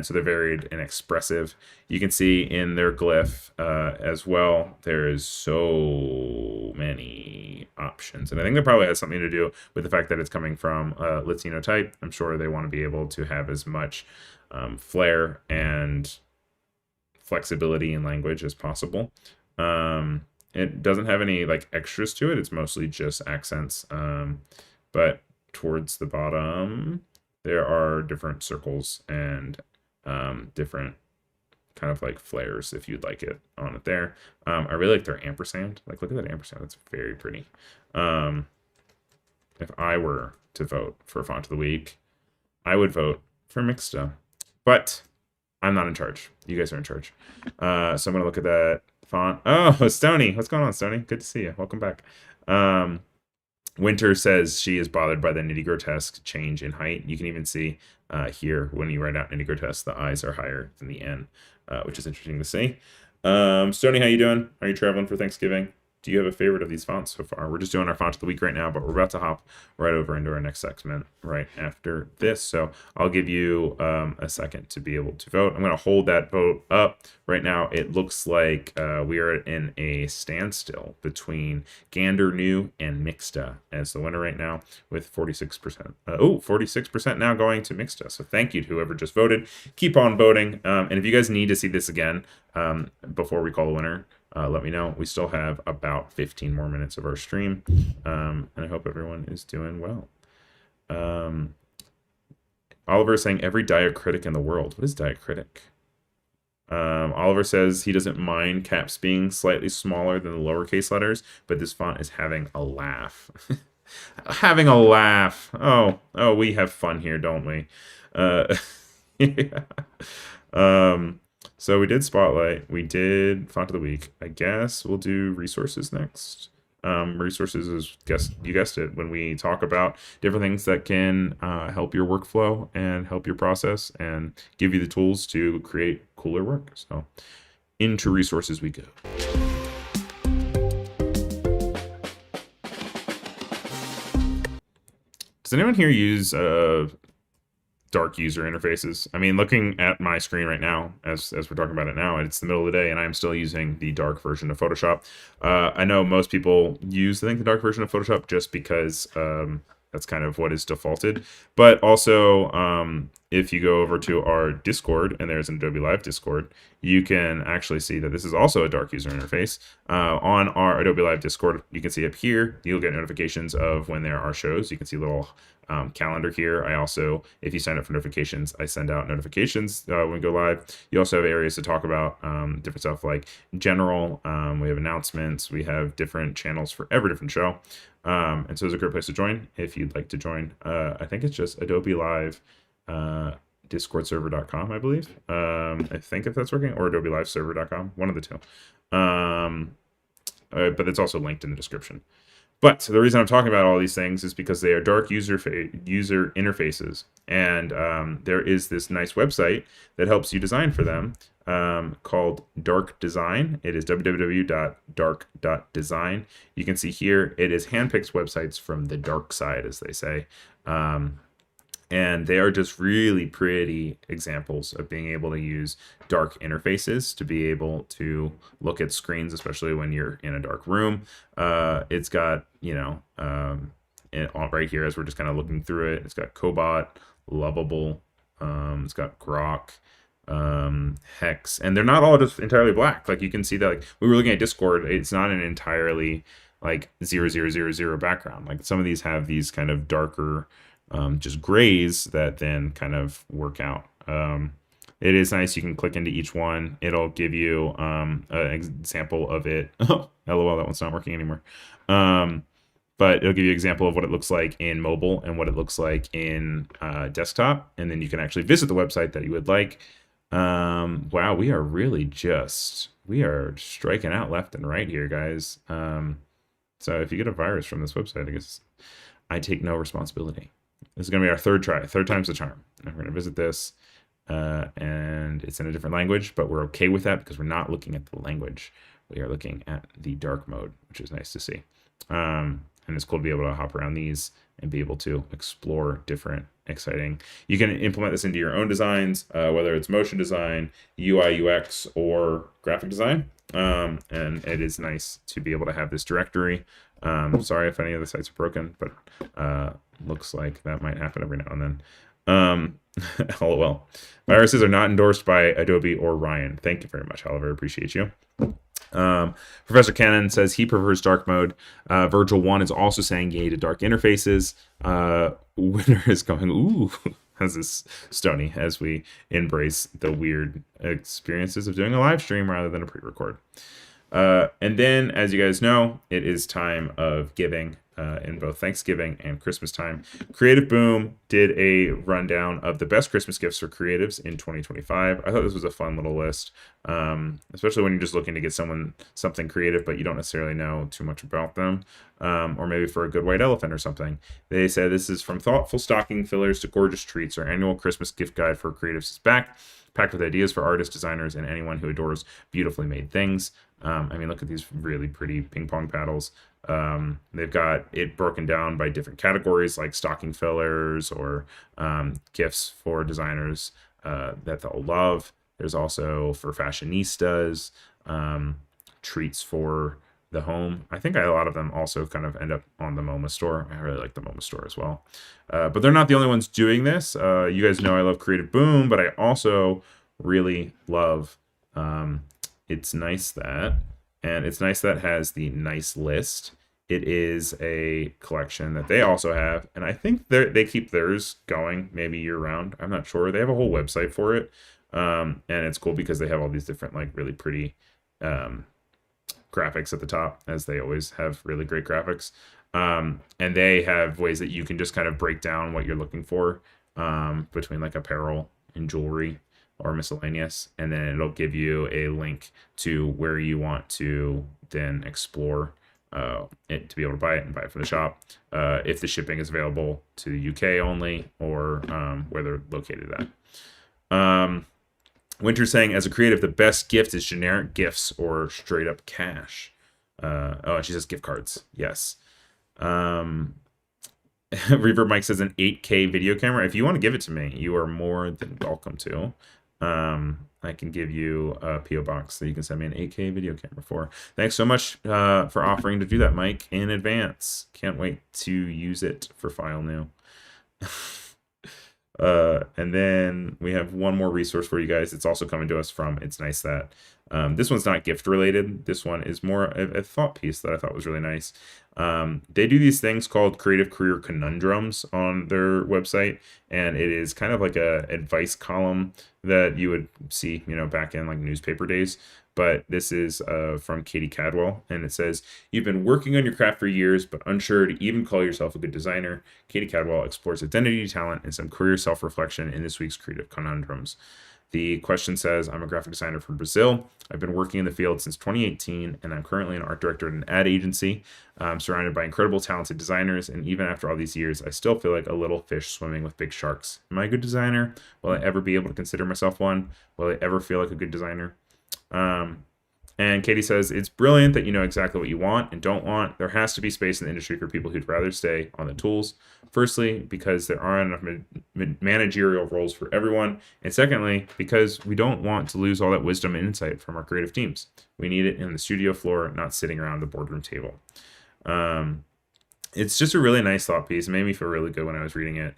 so they're varied and expressive. You can see in their glyph as well, there is so many options, and I think that probably has something to do with the fact that it's coming from Latino Type. I'm sure they want to be able to have as much flair and flexibility in language as possible. It doesn't have any like extras to it. It's mostly just accents. But towards the bottom, there are different circles and different kind of like flares, if you'd like it on it there. I really like their ampersand. Like, look at that ampersand. That's very pretty. If I were to vote for Font of the Week, I would vote for Mixta. But I'm not in charge. You guys are in charge. So I'm going to look at that font. Oh, Stony. What's going on, Stony? Good to see you. Welcome back. Winter says she is bothered by the Nitty Grotesque change in height. You can even see here when you write out Nitty Grotesque, the I's are higher than the N, which is interesting to see. Stony, how you doing? Are you traveling for Thanksgiving? Do you have a favorite of these fonts so far? We're just doing our font of the week right now, but we're about to hop right over into our next segment right after this. So I'll give you a second to be able to vote. I'm going to hold that vote up. Right now, it looks like we are in a standstill between Gander New and Mixta as the winner right now with 46%. 46% now going to Mixta. So thank you to whoever just voted. Keep on voting. And if you guys need to see this again before we call the winner, let me know. We still have about 15 more minutes of our stream, and I hope everyone is doing well. Oliver is saying every diacritic in the world. What is diacritic? Oliver says he doesn't mind caps being slightly smaller than the lowercase letters, but this font is having a laugh. Having a laugh. Oh, we have fun here, don't we? Yeah. So we did Spotlight. We did Font of the Week. I guess we'll do resources next. Resources is, you guessed it, when we talk about different things that can help your workflow and help your process and give you the tools to create cooler work. So into resources we go. Does anyone here use dark user interfaces? I mean, looking at my screen right now, as we're talking about it now, it's the middle of the day, and I'm still using the dark version of Photoshop. I know most people use, I think, the dark version of Photoshop just because that's kind of what is defaulted. But also, if you go over to our Discord, and there's an Adobe Live Discord, you can actually see that this is also a dark user interface. On our Adobe Live Discord, you can see up here, you'll get notifications of when there are shows. You can see a little calendar here. I also, if you sign up for notifications, I send out notifications when we go live. You also have areas to talk about different stuff like general. We have announcements. We have different channels for every different show. And so it's a great place to join if you'd like to join. I think it's just Adobe Live discordserver.com, I believe. I think if that's working, or Adobe Live server.com, one of the two. But it's also linked in the description. But the reason I'm talking about all these things is because they are dark user interfaces. And there is this nice website that helps you design for them called Dark Design. It is www.dark.design. You can see here, it is handpicked websites from the dark side, as they say. And they are just really pretty examples of being able to use dark interfaces to be able to look at screens, especially when you're in a dark room. It's got, right here, as we're just kind of looking through it, it's got Cobot, Lovable, it's got Grok, Hex, and they're not all just entirely black. Like you can see that, like we were looking at Discord, it's not an entirely like 0000 background. Like some of these have these kind of darker, just grays that then kind of work out. It is nice. You can click into each one. It'll give you an example of it. Oh, LOL, that one's not working anymore. But it'll give you an example of what it looks like in mobile and what it looks like in desktop. And then you can actually visit the website that you would like. Wow, we are really we are striking out left and right here, guys. So if you get a virus from this website, I guess I take no responsibility. This is going to be our third try. Third time's the charm. And we're going to visit this. And it's in a different language, but we're okay with that because we're not looking at the language. We are looking at the dark mode, which is nice to see. And it's cool to be able to hop around these and be able to explore different, exciting. You can implement this into your own designs, whether it's motion design, UI, UX, or graphic design. And it is nice to be able to have this directory. Sorry if any of the sites are broken, but looks like that might happen every now and then. LOL. Viruses are not endorsed by Adobe or Ryan. Thank you very much, Oliver. Appreciate you. Professor Cannon says he prefers dark mode. Virgil 1 is also saying yay to dark interfaces. Winner is going, ooh, as is Stony, as we embrace the weird experiences of doing a live stream rather than a pre-record. And then, as you guys know, it is time of giving in both Thanksgiving and Christmas time. Creative Boom did a rundown of the best Christmas gifts for creatives in 2025. I thought this was a fun little list, especially when you're just looking to get someone something creative, but you don't necessarily know too much about them, or maybe for a good white elephant or something. They said this is from thoughtful stocking fillers to gorgeous treats. Our annual Christmas gift guide for creatives is back, packed with ideas for artists, designers, and anyone who adores beautifully made things. I mean, look at these really pretty ping pong paddles. They've got it broken down by different categories like stocking fillers or gifts for designers that they'll love. There's also for fashionistas, treats for the home. I think a lot of them also kind of end up on the MoMA store. I really like the MoMA store as well. But they're not the only ones doing this. You guys know I love Creative Boom, but I also really love It's Nice That. And It's Nice That has the nice list. It is a collection that they also have, and I think they keep theirs going maybe year round. I'm not sure. They have a whole website for it. And it's cool because they have all these different like really pretty graphics at the top, as they always have really great graphics. And they have ways that you can just kind of break down what you're looking for between like apparel and jewelry or miscellaneous, and then it'll give you a link to where you want to then explore it to be able to buy it and buy it from the shop, if the shipping is available to the UK only, or where they're located at. Winter's saying, as a creative, the best gift is generic gifts or straight up cash. Oh, she says gift cards. Yes. Reverb Mike says an 8K video camera. If you want to give it to me, you are more than welcome to. I can give you a PO box that you can send me an 8K video camera for. Thanks so much for offering to do that, Mike, in advance. Can't wait to use it for File New. And then we have one more resource for you guys. It's also coming to us from It's Nice That. This one's not gift related. This one is more a thought piece that I thought was really nice. They do these things called creative career conundrums on their website, and it is kind of like a advice column that you would see, back in like newspaper days. But this is from Katie Cadwell, and it says, "You've been working on your craft for years, but unsure to even call yourself a good designer. Katie Cadwell explores identity, talent, and some career self-reflection in this week's Creative Conundrums." The question says, "I'm a graphic designer from Brazil. I've been working in the field since 2018, and I'm currently an art director at an ad agency. I'm surrounded by incredible, talented designers, and even after all these years, I still feel like a little fish swimming with big sharks. Am I a good designer? Will I ever be able to consider myself one? Will I ever feel like a good designer?" And Katie says, "It's brilliant that you know exactly what you want and don't want. There has to be space in the industry for people who'd rather stay on the tools. Firstly, because there aren't enough managerial roles for everyone. And secondly, because we don't want to lose all that wisdom and insight from our creative teams. We need it in the studio floor, not sitting around the boardroom table." It's just a really nice thought piece. It made me feel really good when I was reading it.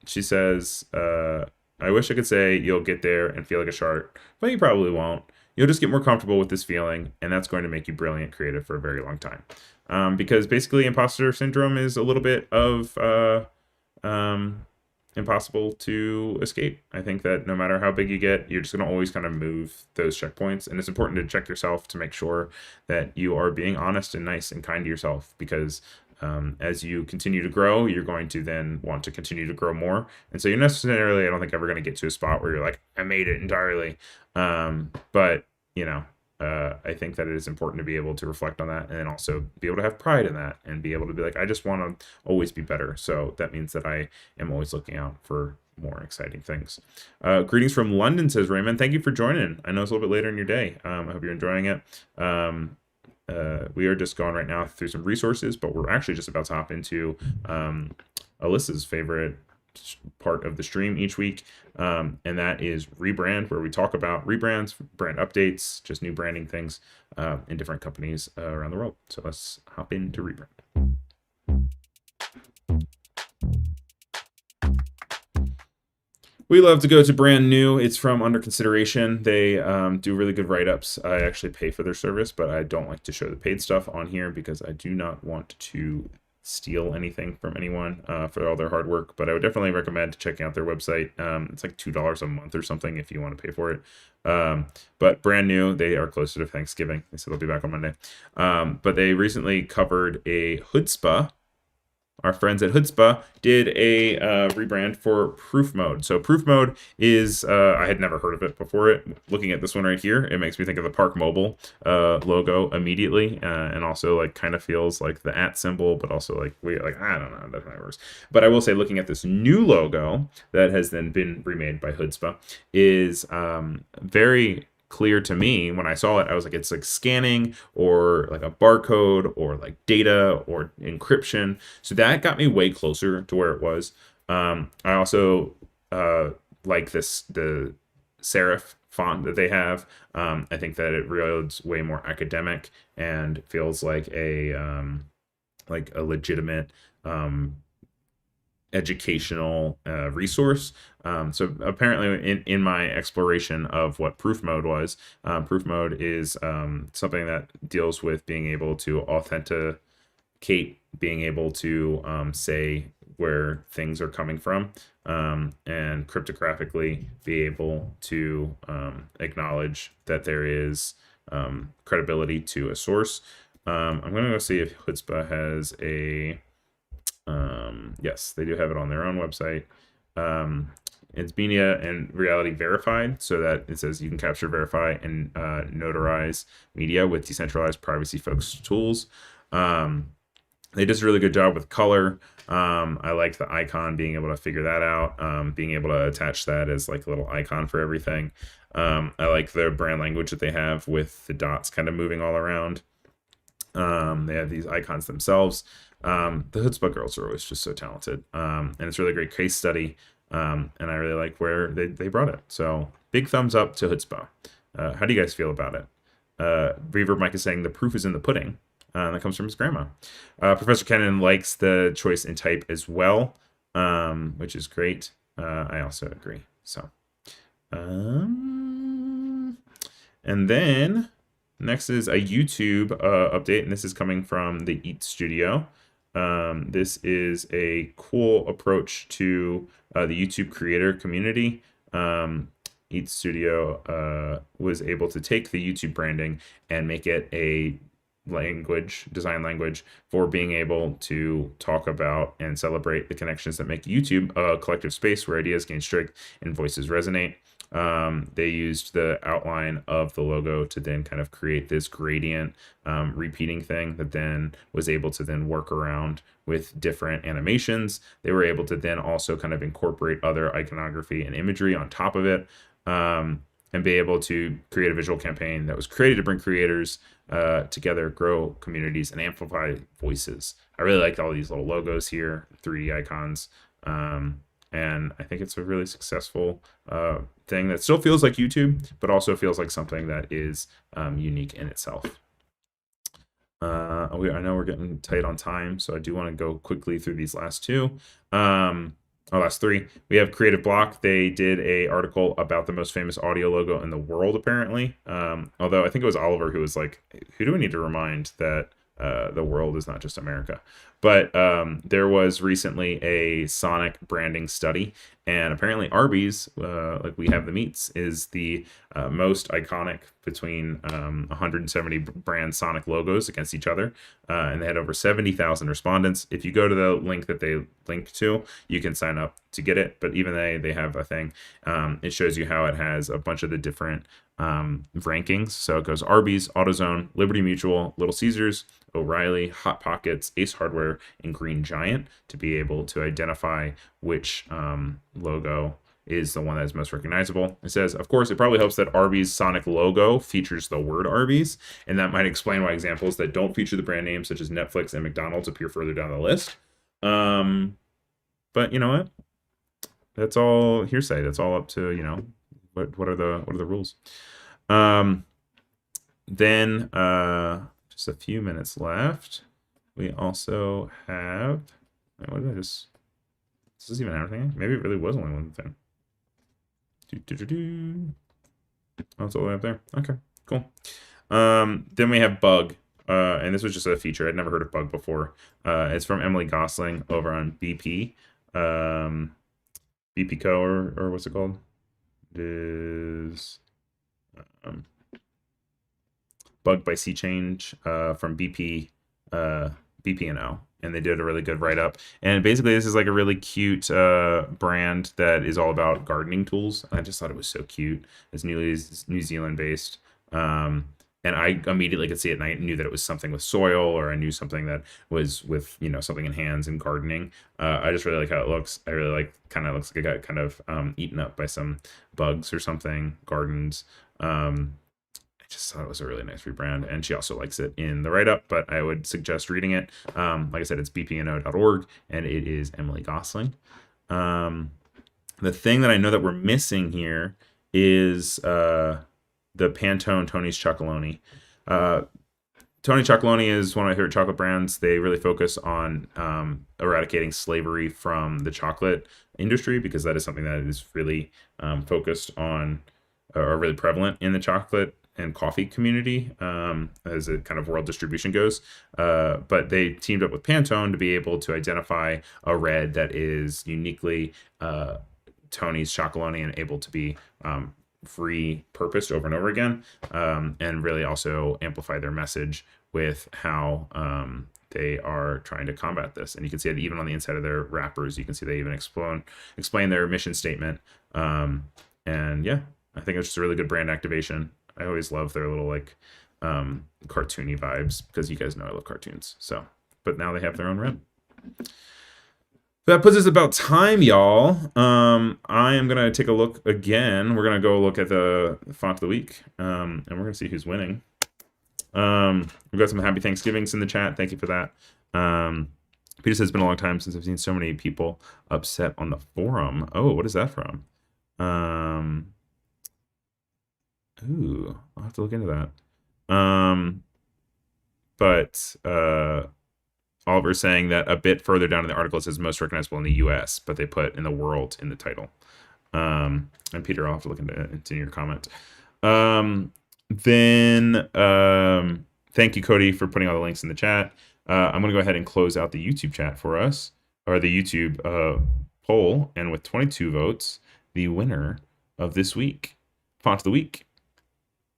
She says, "I wish I could say you'll get there and feel like a shark, but you probably won't. You'll just get more comfortable with this feeling, and that's going to make you brilliant creative for a very long time." Because basically imposter syndrome is a little bit of impossible to escape. I think that no matter how big you get, you're just going to always kind of move those checkpoints, and it's important to check yourself to make sure that you are being honest and nice and kind to yourself, because as you continue to grow, you're going to then want to continue to grow more. And so you're necessarily, I don't think, ever going to get to a spot where you're like, I made it entirely. But, I think that it is important to be able to reflect on that, and then also be able to have pride in that, and be able to be like, I just want to always be better. So that means that I am always looking out for more exciting things. Greetings from London, says Raymond. Thank you for joining. I know it's a little bit later in your day. I hope you're enjoying it. We are just going right now through some resources, but we're actually just about to hop into Alyssa's favorite part of the stream each week, and that is Rebrand, where we talk about rebrands, brand updates, just new branding things in different companies around the world. So let's hop into Rebrand. We love to go to Brand New. It's from Under Consideration. They do really good write-ups. I actually pay for their service, but I don't like to show the paid stuff on here because I do not want to steal anything from anyone for all their hard work. But I would definitely recommend checking out their website. It's like $2 a month or something if you want to pay for it. But Brand New, they are closer to Thanksgiving. They said they'll be back on Monday. But they recently covered a Hutzpah. Our friends at Hutzpah did a rebrand for Proof Mode. So Proof Mode is, I had never heard of it before it. Looking at this one right here, it makes me think of the Park Mobile logo immediately, and also like kind of feels like the @ symbol, but also like weird, like I don't know, that's how it works. But I will say, looking at this new logo that has then been remade by Hutzpah is very clear to me. When I saw it, I was like, it's like scanning or like a barcode or like data or encryption. So that got me way closer to where it was. I also like the serif font that they have. I think that it reads way more academic and feels like a legitimate educational resource. So apparently in my exploration of what Proof Mode was, Proof Mode is something that deals with being able to authenticate, being able to say where things are coming from, and cryptographically be able to acknowledge that there is credibility to a source. I'm going to go see if Chutzpah has a, yes, they do have it on their own website. It's media and reality verified, so that it says you can capture, verify, and notarize media with decentralized privacy-focused tools. They did a really good job with color. I liked the icon, being able to figure that out, being able to attach that as like a little icon for everything. I like the brand language that they have with the dots kind of moving all around. They have these icons themselves. The Chutzpah girls are always just so talented, and it's a really great case study. And I really like where they brought it. So big thumbs up to Chutzpah. How do you guys feel about it? Reverb Mike is saying the proof is in the pudding. That comes from his grandma. Professor Kennan likes the choice in type as well, which is great. I also agree. So, and then next is a YouTube update, and this is coming from the Eat Studio. This is a cool approach to the YouTube creator community. Eat Studio was able to take the YouTube branding and make it a design language for being able to talk about and celebrate the connections that make YouTube a collective space where ideas gain strength and voices resonate. They used the outline of the logo to then kind of create this gradient repeating thing that then was able to then work around with different animations. They were able to then also kind of incorporate other iconography and imagery on top of it, and be able to create a visual campaign that was created to bring creators together, grow communities, and amplify voices. I really like all these little logos here, 3D icons. And I think it's a really successful thing that still feels like YouTube, but also feels like something that is unique in itself. I know we're getting tight on time, so I do want to go quickly through these last two. Last three. We have Creative Block. They did a article about the most famous audio logo in the world, apparently. Although I think it was Oliver who was like, who do we need to remind that the world is not just America? But there was recently a Sonic branding study, and apparently Arby's, like we have the meats, is the most iconic between 170 brand Sonic logos against each other, and they had over 70,000 respondents. If you go to the link that they link to, you can sign up to get it, but even they have a thing. It shows you how it has a bunch of the different rankings. So it goes Arby's, AutoZone, Liberty Mutual, Little Caesars, O'Reilly, Hot Pockets, Ace Hardware, and Green Giant, to be able to identify which logo is the one that is most recognizable. It says, of course, it probably helps that Arby's Sonic logo features the word Arby's, and that might explain why examples that don't feature the brand names, such as Netflix and McDonald's, appear further down the list. But you know what? That's all hearsay. That's all up to, what are the rules. Then just a few minutes left. We also have, what did I just, does this even have anything? Maybe it really was only one thing. Oh, it's all the way up there. Okay, cool. Then we have Bug. And this was just a feature. I'd never heard of Bug before. It's from Emily Gosling over on BP. BP Co. or what's it called? It is Bug by Sea Change from BP BP&O, and they did a really good write-up. And basically this is like a really cute brand that is all about gardening tools. I just thought it was so cute. It's New Zealand based, and I immediately could see it, and I knew that it was something with soil, or I knew something that was with something in hands and gardening. I just really like how it looks. I really like, kind of looks like it got kind of eaten up by some bugs or something, gardens. I just thought it was a really nice rebrand, and she also likes it in the write-up, but I would suggest reading it. Like I said, it's bpno.org, and it is Emily Gosling. The thing that I know that we're missing here is the Pantone Tony's Chocolonely. Tony Chocolonely is one of my favorite chocolate brands. They really focus on eradicating slavery from the chocolate industry, because that is something that is really focused on, or really prevalent in the chocolate and coffee community as a kind of world distribution goes. But they teamed up with Pantone to be able to identify a red that is uniquely Tony's Chocolonely and able to be repurposed over and over again, and really also amplify their message with how they are trying to combat this. And you can see it even on the inside of their wrappers. You can see they even explain their mission statement. And yeah, I think it's just a really good brand activation. I always love their little like cartoony vibes because you guys know I love cartoons. So, but now they have their own red. That puts us about time, y'all. I am gonna take a look again. We're gonna go look at the font of the week, and we're gonna see who's winning. We've got some happy Thanksgivings in the chat. Thank you for that. Peter says it's been a long time since I've seen so many people upset on the forum. Oh, what is that from? Ooh, I'll have to look into that. But Oliver's saying that a bit further down in the article it says most recognizable in the US, but they put in the world in the title. And Peter, I'll have to look into your comment. Then thank you, Cody, for putting all the links in the chat. I'm going to go ahead and close out the YouTube chat for us, or the YouTube poll. And with 22 votes, the winner of this week, font of the week.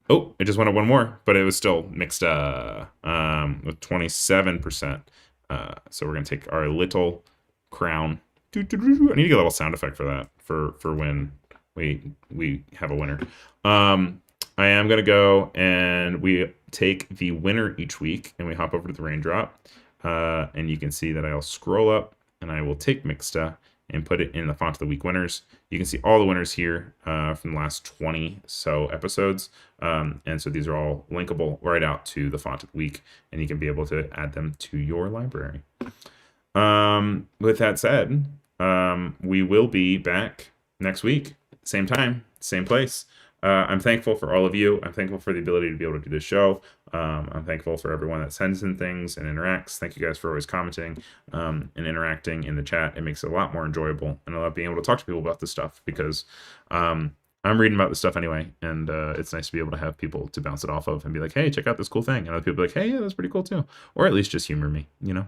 Oh, it just went up one more, but it was still mixed with 27%. So we're going to take our little crown. I need to get a little sound effect for that, for when we have a winner. I am going to go and we take the winner each week and we hop over to the raindrop. And you can see that I'll scroll up and I will take Mixta and put it in the font of the week winners. You can see all the winners here from the last 20 so episodes. And so these are all linkable right out to the font of the week, and you can be able to add them to your library. With that said, we will be back next week, same time, same place. I'm thankful for all of you. I'm thankful for the ability to be able to do this show. I'm thankful for everyone that sends in things and interacts. Thank you guys for always commenting and interacting in the chat. It makes it a lot more enjoyable, and I love being able to talk to people about this stuff because I'm reading about this stuff anyway, and it's nice to be able to have people to bounce it off of and be like, hey, check out this cool thing. And other people be like, hey, yeah, that's pretty cool too. Or at least just humor me, you know?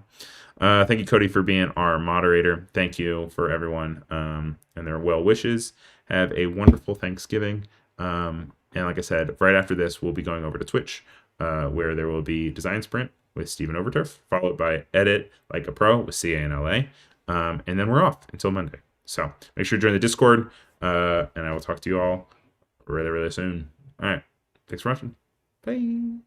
Thank you, Cody, for being our moderator. Thank you for everyone and their well wishes. Have a wonderful Thanksgiving. And like I said, right after this, we'll be going over to Twitch, where there will be Design Sprint with Stephen Overturf, followed by Edit Like a Pro with CANLA. And then we're off until Monday. So make sure to join the Discord, and I will talk to you all really, really soon. All right. Thanks for watching. Bye.